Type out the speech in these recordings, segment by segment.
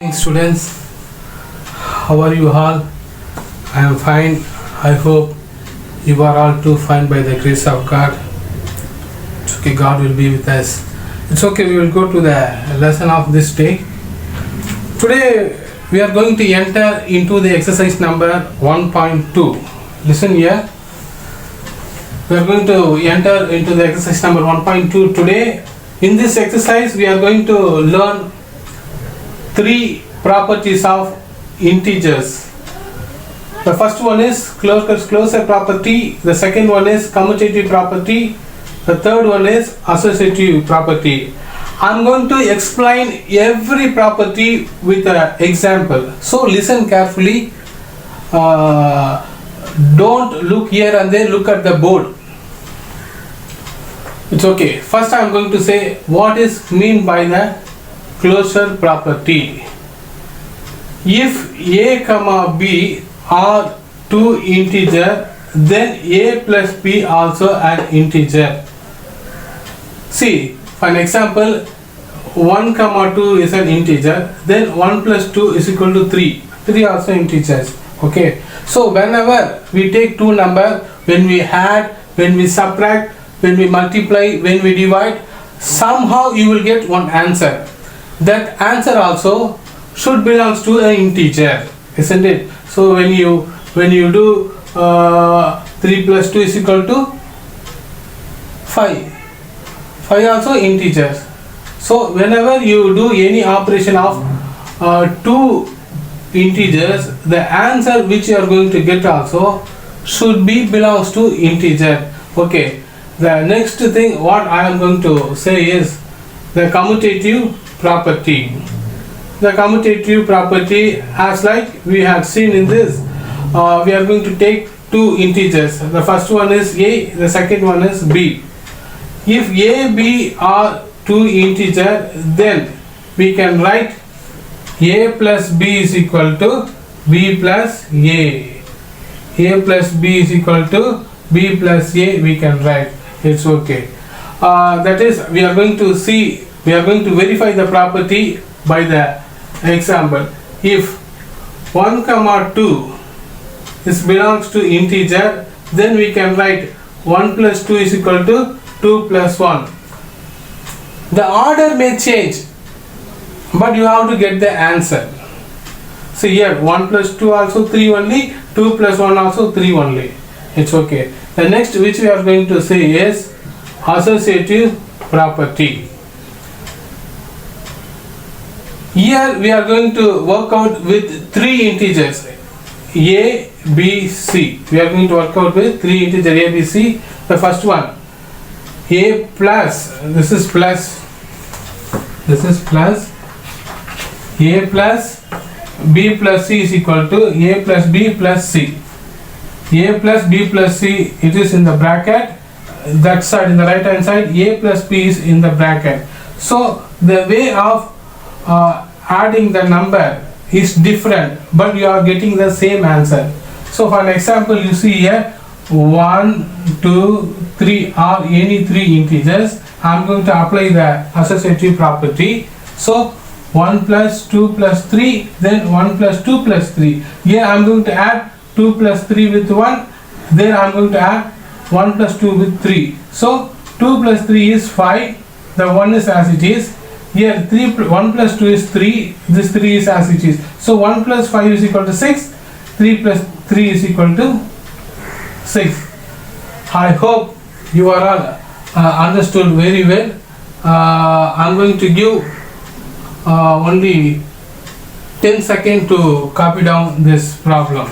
Morning, students. How are you all? I am fine. I hope you are all too fine by the grace of God. It's okay, God will be with us. It's okay, we will go to the lesson of this day. Today we are going to enter into the exercise number 1.2. Listen here. We are going to enter into the exercise number 1.2 today. In this exercise we are going to learn three properties of integers. The first one is closure property, the second one is commutative property, the third one is associative property. I am going to explain every property with an example. So listen carefully. Don't look here and there, look at the board. It's okay. First I am going to say what is mean by the closure property. If a comma b are two integer, then a plus b also an integer. See, for an example, 1 comma 2 is an integer, then 1 plus 2 is equal to 3. 3 also integers. Okay. So whenever we take two numbers, when we add, when we subtract, when we multiply, when we divide, somehow you will get one answer. That answer also should belongs to an integer, isn't it? So when you do 3 plus 2 is equal to 5. 5 also integers. So whenever you do any operation of two integers, the answer which you are going to get also should be belongs to integer. Okay. The next thing what I am going to say is the commutative property. The commutative property, as like we had seen in this, we are going to take two integers. The first one is a, the second one is b. If a, b are two integer, then we can write a plus b is equal to b plus a. A plus b is equal to b plus a, we can write. It's okay. That is, we are going to see, we are going to verify the property by the example. If 1 comma 2 is belongs to integer, then we can write 1 plus 2 is equal to 2 plus 1. The order may change, but you have to get the answer. See here, 1 plus 2 also 3 only, 2 plus 1 also 3 only. It's okay. The next which we are going to say is associative property. Here we are going to work out with three integers a, b, c. We are going to work out with three integers a, b, c. The first one a plus, this is plus a plus b plus c is equal to a plus b plus c. A plus b plus c, it is in the bracket. That side, in the right hand side, a plus b is in the bracket. So the way of adding the number is different, but you are getting the same answer. So for an example, you see here 1, 2, 3 are any three integers. I am going to apply the associative property. So 1 plus 2 plus 3, then 1 plus 2 plus 3. Here I am going to add 2 plus 3 with 1, then I am going to add 1 plus 2 with 3. So 2 plus 3 is 5, the 1 is as it is. Here 1 plus 2 is 3, this 3 is as it is. So 1 plus 5 is equal to 6, 3 plus 3 is equal to 6. I hope you are all understood very well. I am going to give only 10 seconds to copy down this problem.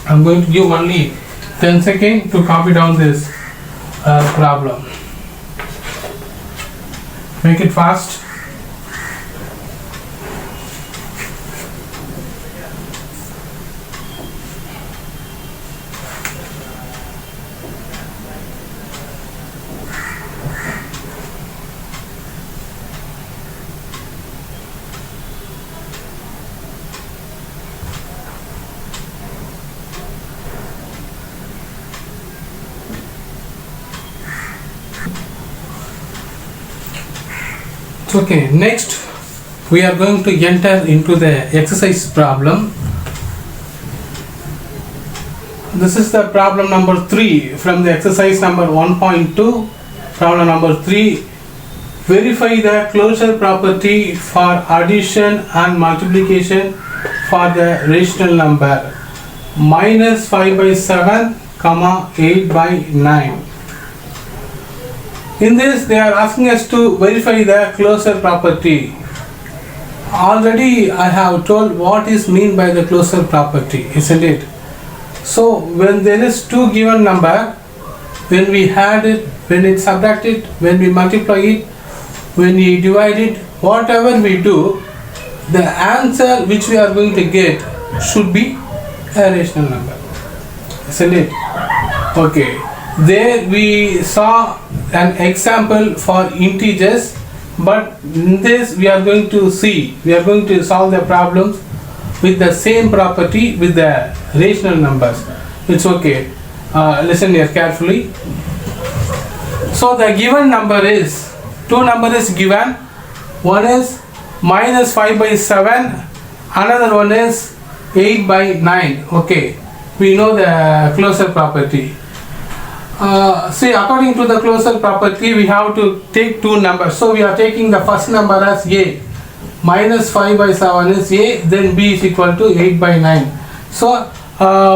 I am going to give only 10 seconds to copy down this problem. Make it fast. Okay, next we are going to enter into the exercise problem. This is the problem number 3 from the exercise number 1.2. Problem number 3. Verify the closure property for addition and multiplication for the rational number minus 5 by 7, 8 by 9. In this, they are asking us to verify the closure property. Already I have told what is mean by the closure property, isn't it? So when there is two given number, when we add it, when it's subtracted, when we multiply it, when we divide it, whatever we do, the answer which we are going to get should be a rational number, isn't it? Okay, there we saw an example for integers, but in this we are going to solve the problems with the same property with the rational numbers. It's okay. Listen here carefully. So the given number is, two number is given. One is minus 5 by 7, another one is 8 by 9. Okay, we know the closure property. See, according to the closure property, we have to take two numbers. So we are taking the first number as A. Minus 5 by 7 is A, then B is equal to 8 by 9. So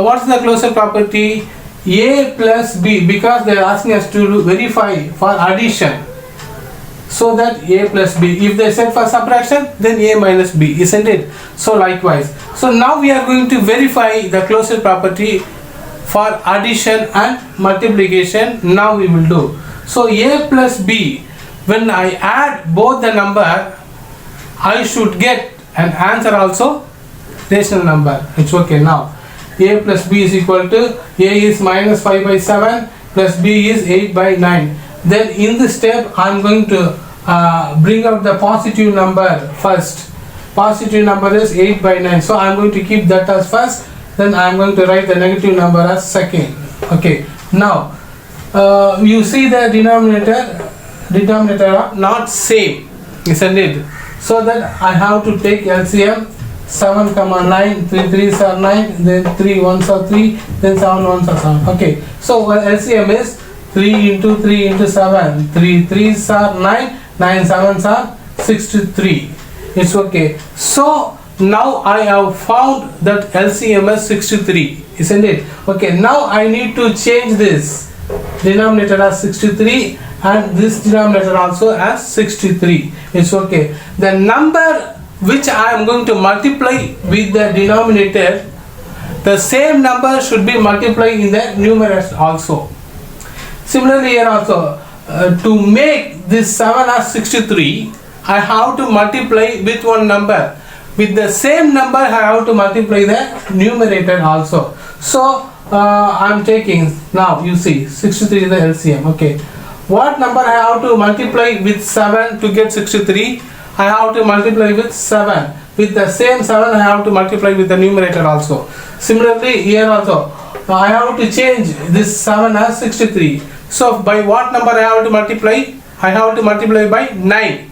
what's the closure property? A plus B, because they are asking us to verify for addition. So that A plus B. If they said for subtraction, then A minus B, isn't it? So likewise. So now we are going to verify the closure property for addition and multiplication. Now we will do. So A plus B, when I add both the number, I should get an answer also rational number. It's okay. Now A plus B is equal to, A is minus 5 by 7 plus B is 8 by 9. Then in this step I am going to bring out the positive number first. Positive number is 8 by 9. So I am going to keep that as first. Then I am going to write the negative number as second. Okay. Now you see the denominator are not same, isn't it? So that I have to take LCM. 7, 9, 3 3s are 9, then 3 1s are 3, then 7 1s are 7. Okay. So LCM is 3 into 3 into 7. 3 3s are 9, 9 7s are 63. It's okay. So now I have found that LCM is 63, isn't it? Okay, now I need to change this denominator as 63 and this denominator also as 63. It's okay. The number which I am going to multiply with the denominator, the same number should be multiplied in the numerator also. Similarly here also, to make this 7 as 63, I have to multiply with one number. With the same number I have to multiply the numerator also. So I am taking, now you see 63 is the LCM. Okay, what number I have to multiply with 7 to get 63? I have to multiply with 7. With the same 7 I have to multiply with the numerator also. Similarly here also I have to change this 7 as 63. So by what number I have to multiply? I have to multiply by 9,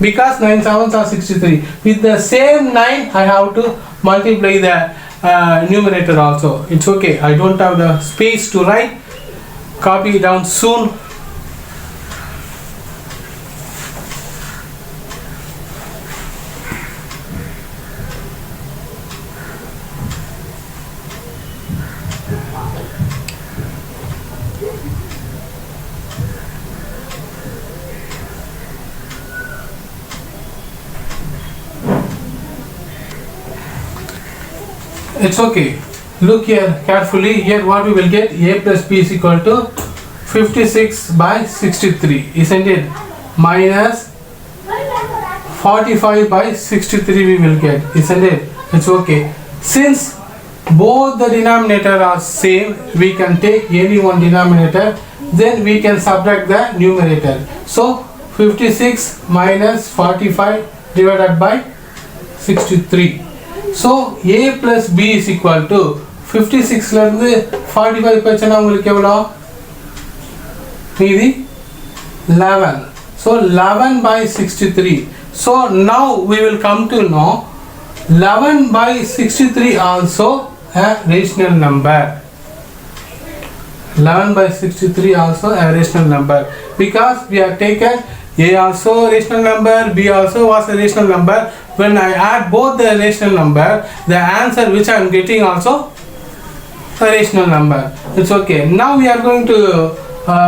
because 9 7s are 63. With the same 9 I have to multiply the numerator also. It's okay. I don't have the space to write. Copy it down soon. It's okay. Look here carefully. Here what we will get, A plus B is equal to 56 by 63, isn't it? Minus 45 by 63 we will get, isn't it? It's okay. Since both the denominator are same, we can take any one denominator, then we can subtract the numerator. So 56 minus 45 divided by 63. So A plus B is equal to 56 ல இருந்து 45 போச்சுனா உங்களுக்கு எவ்வளவு மீதி 11. So 11 by 63. So now we will come to know 11 by 63 also a rational number. 11 by 63 also a rational number, because we have taken A also a rational number, B also was a rational number. When I add both the rational number, the answer which I am getting also a rational number. It's okay. Now we are going to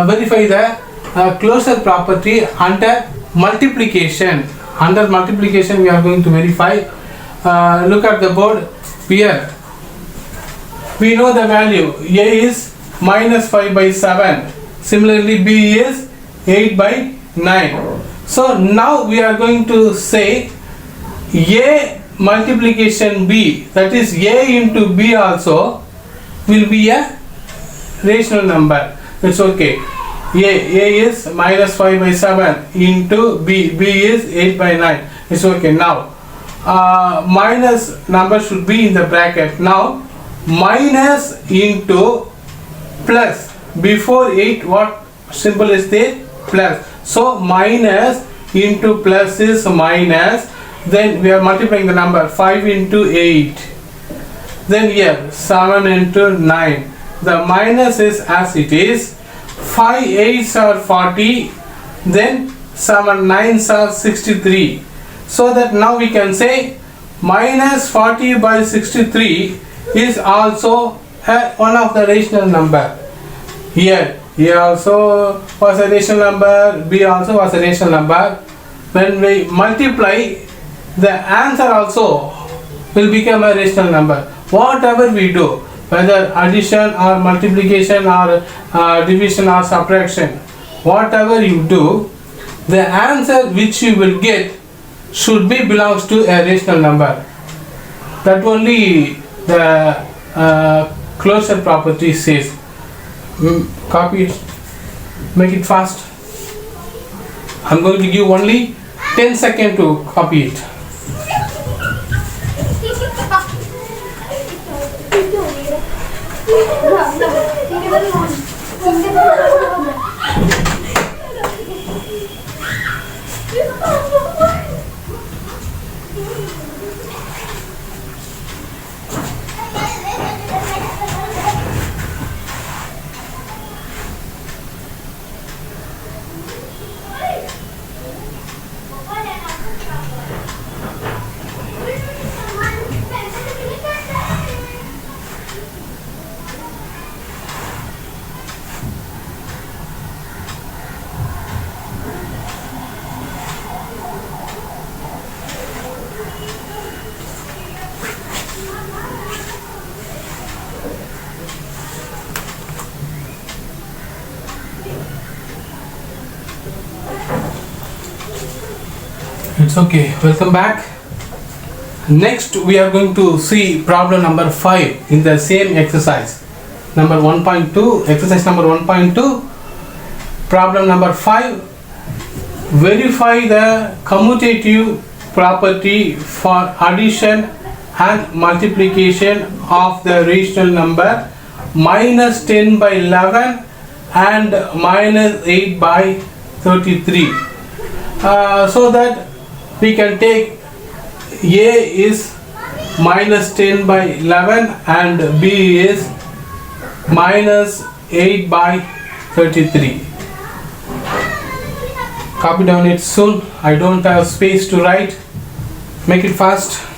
verify the closure property under multiplication. Under multiplication we are going to verify. Look at the board here. We know the value. A is minus 5 by 7. Similarly B is 8 by 9. So now we are going to say A multiplication B, that is A into B also will be a rational number. It's okay. A is minus 5 by 7 into B is 8 by 9. It's okay. Now minus number should be in the bracket. Now minus into plus, before 8 what symbol is there? Plus. So minus into plus is minus, then we are multiplying the number 5 into 8, then here 7 into 9. The minus is as it is. 5 8s are 40, then 7 9s are 63. So that now we can say minus 40 by 63 is also one of the rational number. Here A also was a rational number, B also was a rational number. When we multiply, the answer also will become a rational number. Whatever we do, whether addition or multiplication or division or subtraction, whatever you do, the answer which you will get should be belongs to a rational number. That only the closure property says. Copy it, make it fast. I'm going to give only 10 seconds to copy it. It's okay. Welcome back. Next we are going to see problem number 5 in the same exercise. Number 1.2, exercise number 1.2, problem number 5. Verify the commutative property for addition and multiplication of the rational number minus 10 by 11 and minus 8 by 33. So that we can take A is minus 10 by 11 and B is minus 8 by 33. Copy down it soon. I don't have space to write. Make it fast.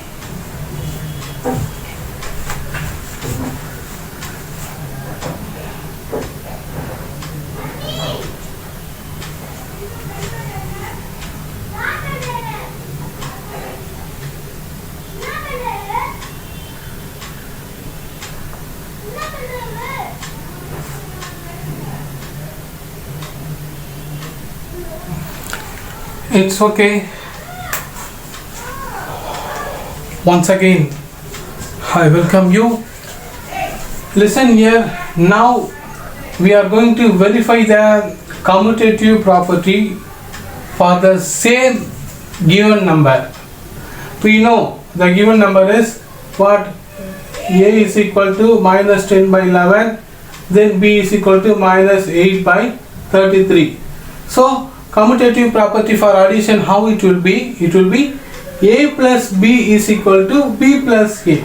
It's okay. Once again, I welcome you. Listen here. Now we are going to verify the commutative property for the same given number. We know the given number is what? A is equal to minus 10 by 11, then B is equal to minus 8 by 33. So commutative property for addition, how it will be? It will be A plus B is equal to B plus A.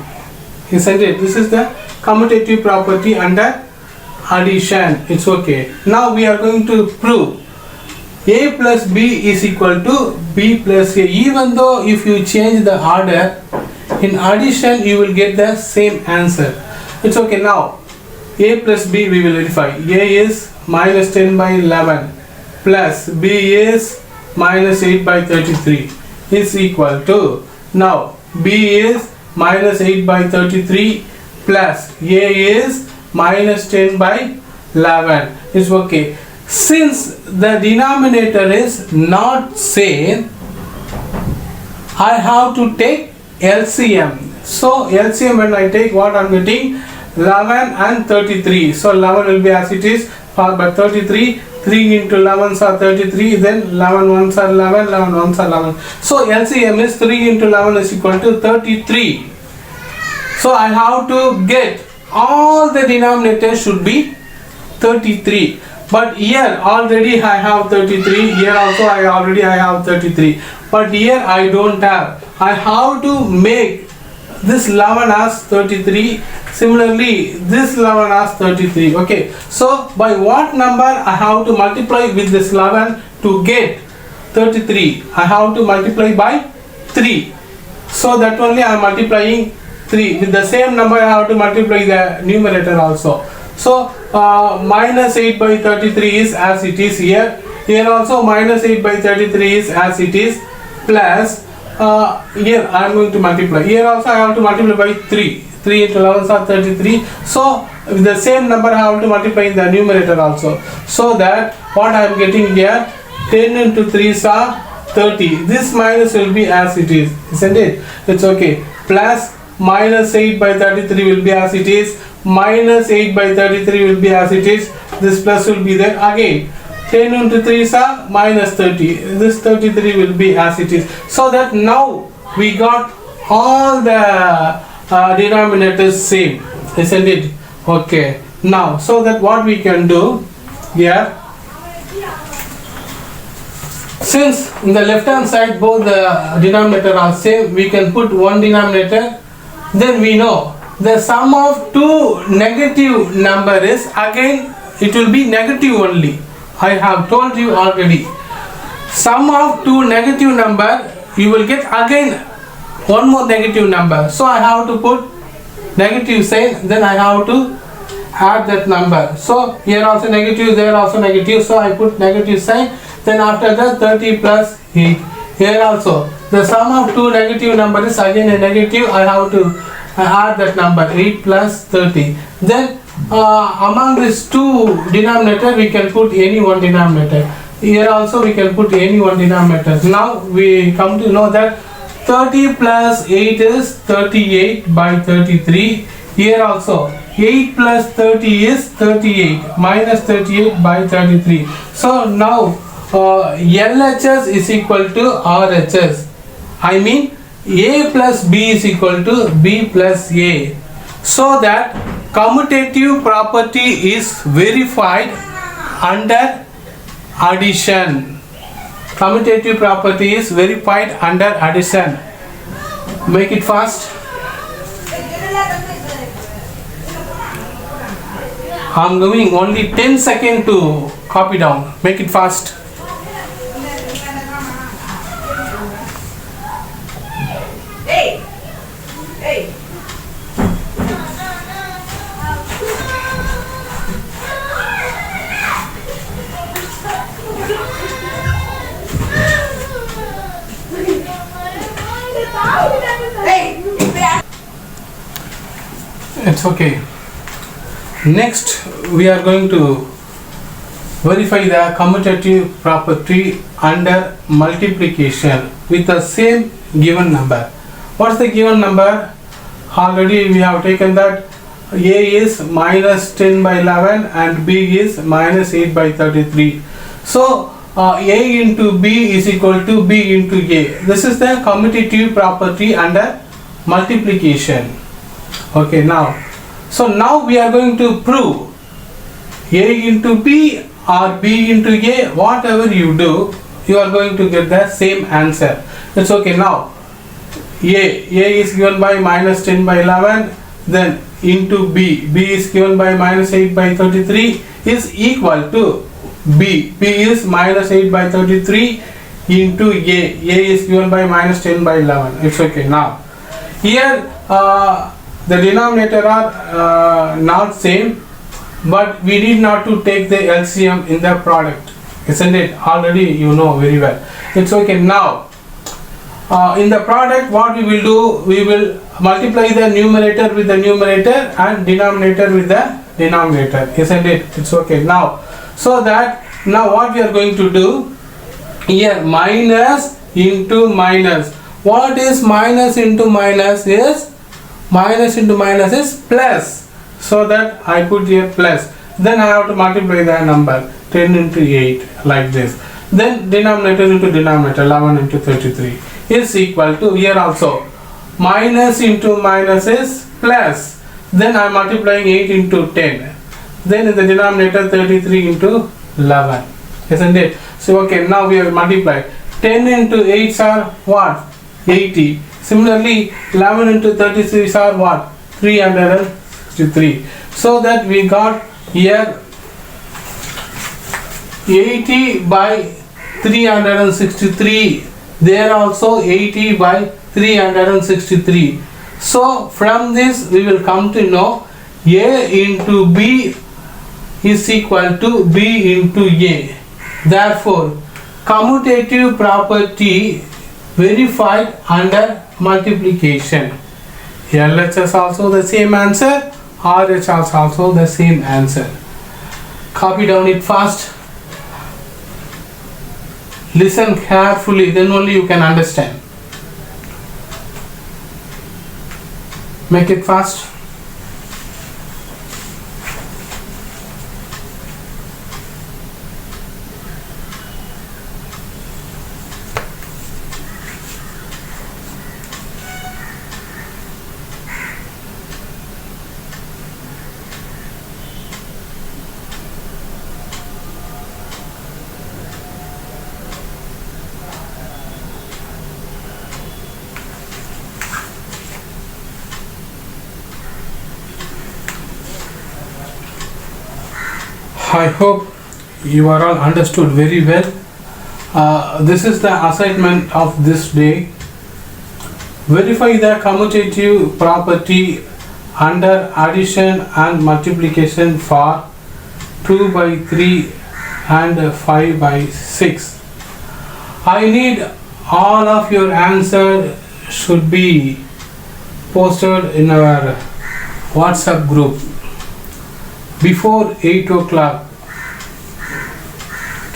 Isn't it? This is the commutative property under addition. It's okay. Now we are going to prove A plus B is equal to B plus A. Even though if you change the order, in addition you will get the same answer. It's okay. Now A plus B we will verify. A is minus 10 by 11 plus B is minus 8 by 33 is equal to, now B is minus 8 by 33 plus A is minus 10 by 11. It's okay. Since the denominator is not same, I have to take LCM. So LCM, when I take, what I'm getting, 11 and 33. So 11 will be as it is, but 33, 3 into 11s are 33, then 11 ones are 11, 11 ones are 11. So LCM is 3 into 11 is equal to 33. So I have to get all the denominators should be 33. But here already I have 33, here also I have 33. But here I don't have. I have to make this 11 as 33. Similarly, this 11 as 33. Okay. So by what number I have to multiply with this 11 to get 33? I have to multiply by 3. So that only I am multiplying 3. With the same number I have to multiply the numerator also. So minus 8 by 33 is as it is here. Here also minus 8 by 33 is as it is, plus here I am going to multiply. Here also I have to multiply by 3. 3 into 11 are 33. So with the same number I have to multiply in the numerator also. So that what I am getting here, 10 into 3s are 30. This minus will be as it is, isn't it? It's okay. Plus minus 8 by 33 will be as it is. Minus 8 by 33 will be as it is. This plus will be there again. 10 into 3 are minus 30. This 33 will be as it is. So that now we got all the denominators same, isn't it? Okay. Now, so that what we can do here, since in the left hand side both the denominator are same, we can put one denominator. Then we know the sum of two negative number is, again it will be negative only. I have told you already. Sum of two negative number, you will get again one more negative number. So I have to put negative sign, then I have to add that number. So here also negative, there also negative, so I put negative sign. Then after that 30 plus 8. Here also the sum of two negative number is again a negative. I have to add that number, 8 plus 30. Then among these two denominator we can put any one denominator. Here also we can put any one denominator. Now we come to know that 30 plus 8 is 38 by 33. Here also 8 plus 30 is 38 minus 38 by 33. So now LHS is equal to RHS. I mean A plus B is equal to B plus A. So that commutative property is verified under addition. Commutative property is verified under addition. Make it fast. I am giving only 10 seconds to copy down. Make it fast. It's okay. Next we are going to verify the commutative property under multiplication with the same given number. What's the given number? Already we have taken that A is minus 10 by 11 and B is minus 8 by 33. So A into B is equal to B into A. This is the commutative property under multiplication. Okay, now, so now we are going to prove A into B or b into a, whatever you do, you are going to get the same answer. It's okay. Now a is given by minus 10 by 11, then into b is given by minus 8 by 33 is equal to b is minus 8 by 33 into a is given by minus 10 by 11. It's okay. Now here the denominator are not same, but we need not to take the LCM in the product, isn't it? Already you know very well. It's okay. Now in the product, what we will do, we will multiply the numerator with the numerator and denominator with the denominator, isn't it? It's okay. Now, so that now what we are going to do here, minus into minus. What is minus into minus is plus, so that I put here plus, then I have to multiply the number 10 into 8 like this, then denominator into denominator 11 into 33 is equal to, here also minus into minus is plus, then I am multiplying 8 into 10, then in the denominator 33 into 11, isn't it? So okay, now we have multiplied 10 into 8 are what? 80. Similarly 11 into 33 are what? 363. So that we got here 80 by 363, there also 80 by 363. So from this we will come to know a into b is equal to b into a. Therefore commutative property verified under multiplication. LHS also the same answer, RHS also the same answer. Copy down it fast. Listen carefully, then only you can understand. Make it fast. I hope you are all understood very well. This is the assignment of this day. Verify the commutative property under addition and multiplication for 2 by 3 and 5 by 6. I need all of your answer should be posted in our WhatsApp group before 8 o'clock.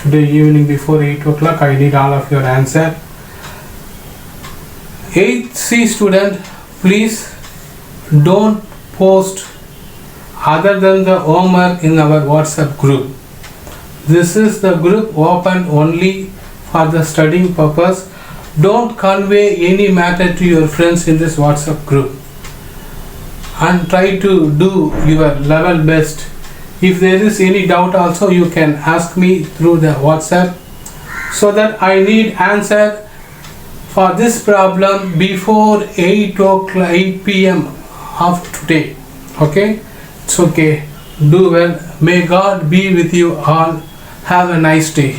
Today evening before 8 o'clock I need all of your answer. 8th C student, please don't post other than the homework in our WhatsApp group. This is the group open only for the studying purpose. Don't convey any matter to your friends in this WhatsApp group, and try to do your level best. If there is any doubt also, you can ask me through the WhatsApp, so that I need answer for this problem before 8 p.m. of today. Okay, it's okay. Do well. May God be with you all. Have a nice day.